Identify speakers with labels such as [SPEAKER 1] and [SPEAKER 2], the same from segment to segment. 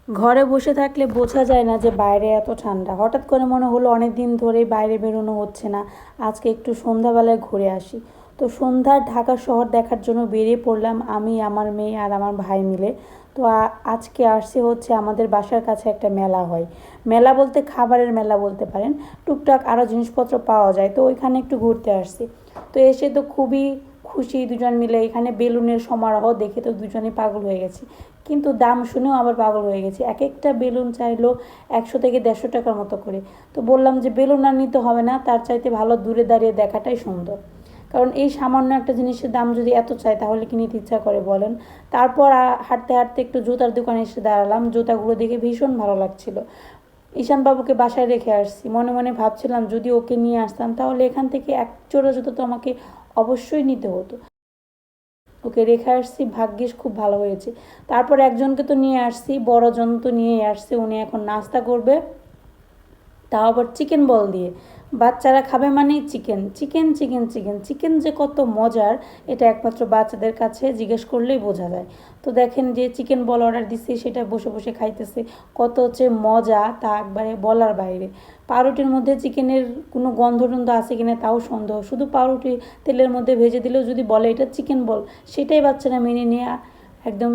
[SPEAKER 1] ঘরে বসে থাকলে বোঝা যায় না যে বাইরে এত ঠান্ডা। হঠাৎ করে মনে হলো অনেক দিন ধরেই বাইরে বেরোনো হচ্ছে না, আজকে একটু সন্ধ্যাবেলায় ঘুরে আসি। তো সন্ধ্যার ঢাকা শহর দেখার জন্য বেরিয়ে পড়লাম আমি, আমার মেয়ে আর আমার ভাই মিলে। তো আজকে আসছে হচ্ছে আমাদের বাসার কাছে একটা মেলা হয়। মেলা বলতে খাবারের মেলা বলতে পারেন, টুকটাক আরও জিনিসপত্র পাওয়া যায়, তো ওইখানে একটু ঘুরতে আসছি। তো এসে তো খুবই খুশি দুজন মিলে। এখানে বেলুনের সমারোহ দেখে তো দুজনেই পাগল হয়ে গেছি, কিন্তু দাম শুনেও আবার পাগল হয়ে গেছি। এক একটা বেলুন চাইলো 100 থেকে 150 টাকার মতো করে। তো বললাম যে বেলুন আর নিতে হবে না, তার চাইতে ভালো দূরে দাঁড়িয়ে দেখাটাই সুন্দর। কারণ এই সামান্য একটা জিনিসের দাম যদি এত চায় তাহলে কি নিতে ইচ্ছা করে বলেন। তারপর হাঁটতে হাঁটতে একটু জুতার দোকানে এসে দাঁড়ালাম, জুতাগুলো দেখে ভীষণ ভালো লাগছিল। ঈশানবাবুকে বাসায় রেখে আসছি, মনে মনে ভাবছিলাম যদি ওকে নিয়ে আসতাম তাহলে এখান থেকে এক জোড়া জুতো তো আমাকে অবশ্যই নিতে হতো। ওকে রেখে আসছি, ভাগ্যিস খুব ভালো হয়েছে। তারপর একজনকে তো নিয়ে আসছি, বড়জন তো নিয়েই আসছে, উনি এখন নাস্তা করবে, তাও আবার চিকেন বল দিয়ে। বাচ্চারা খাবে মানেই chicken chicken chicken chicken chicken, যে কত মজার এটা একমাত্র বাচ্চাদের কাছে জিজ্ঞেস করলেই বোঝা যায়। তো দেখেন যে চিকেন বল অর্ডার দিচ্ছি, সেটা বসে বসে খাইতেছে, কত হচ্ছে মজা তা একবারে বলার বাইরে। পাউরুটির মধ্যে চিকেনের কোনো গন্ধ টন্ধ আছে কিনা তাও সন্দেহ, শুধু পাউরুটি তেলের মধ্যে ভেজে দিলেও যদি বলে এটা চিকেন বল, সেটাই বাচ্চারা মেনে নিয়ে একদম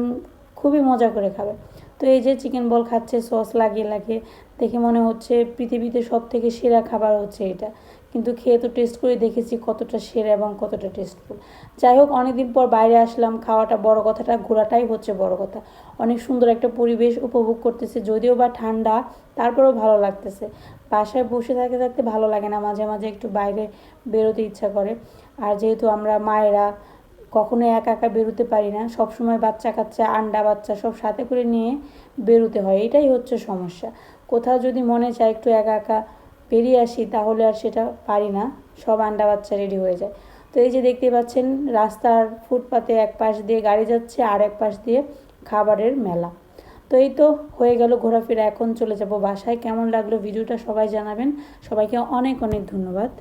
[SPEAKER 1] খুবই মজা করে খাবে। তো এই যে চিকেন বল খাচ্ছে সস লাগিয়ে লাগিয়ে, দেখে মনে হচ্ছে পৃথিবীতে সব থেকে সেরা খাবার হচ্ছে এটা। কিন্তু খেয়ে তো টেস্ট করে দেখেছি কতটা সেরা এবং কতটা টেস্টফুল। যাই হোক, অনেকদিন পর বাইরে আসলাম, খাওয়াটা বড় কথাটা, ঘোরাটাই হচ্ছে বড় কথা। অনেক সুন্দর একটা পরিবেশ উপভোগ করতেছে, যদিও বা ঠান্ডা, তারপরেও ভালো লাগতেছে। বাসায় বসে থাকতে থাকতে ভালো লাগে না, মাঝে মাঝে একটু বাইরে বেরোতে ইচ্ছা করে। আর যেহেতু আমরা মায়েরা কখনো একা একা বেরোতে পারি না, সব সময় বাচ্চা কাচ্চা আন্ডা বাচ্চা সব সাথে করে নিয়ে বেরোতে হয়, এটাই হচ্ছে সমস্যা। কোথাও যদি মনে চায় একটু একা একা বেরিয়ে আসি তাহলে আর সেটা পারি না, সব আন্ডা বাচ্চা রেডি হয়ে যায়। তো এই যে দেখতে পাচ্ছেন রাস্তার ফুটপাতে এক পাশ দিয়ে গাড়ি যাচ্ছে আর এক পাশ দিয়ে খাবারের মেলা। তো এই তো হয়ে গেল ঘোরাফেরা, এখন চলে যাব বাসায়। কেমন লাগলো ভিডিওটা সবাই জানাবেন। সবাইকে অনেক অনেক ধন্যবাদ।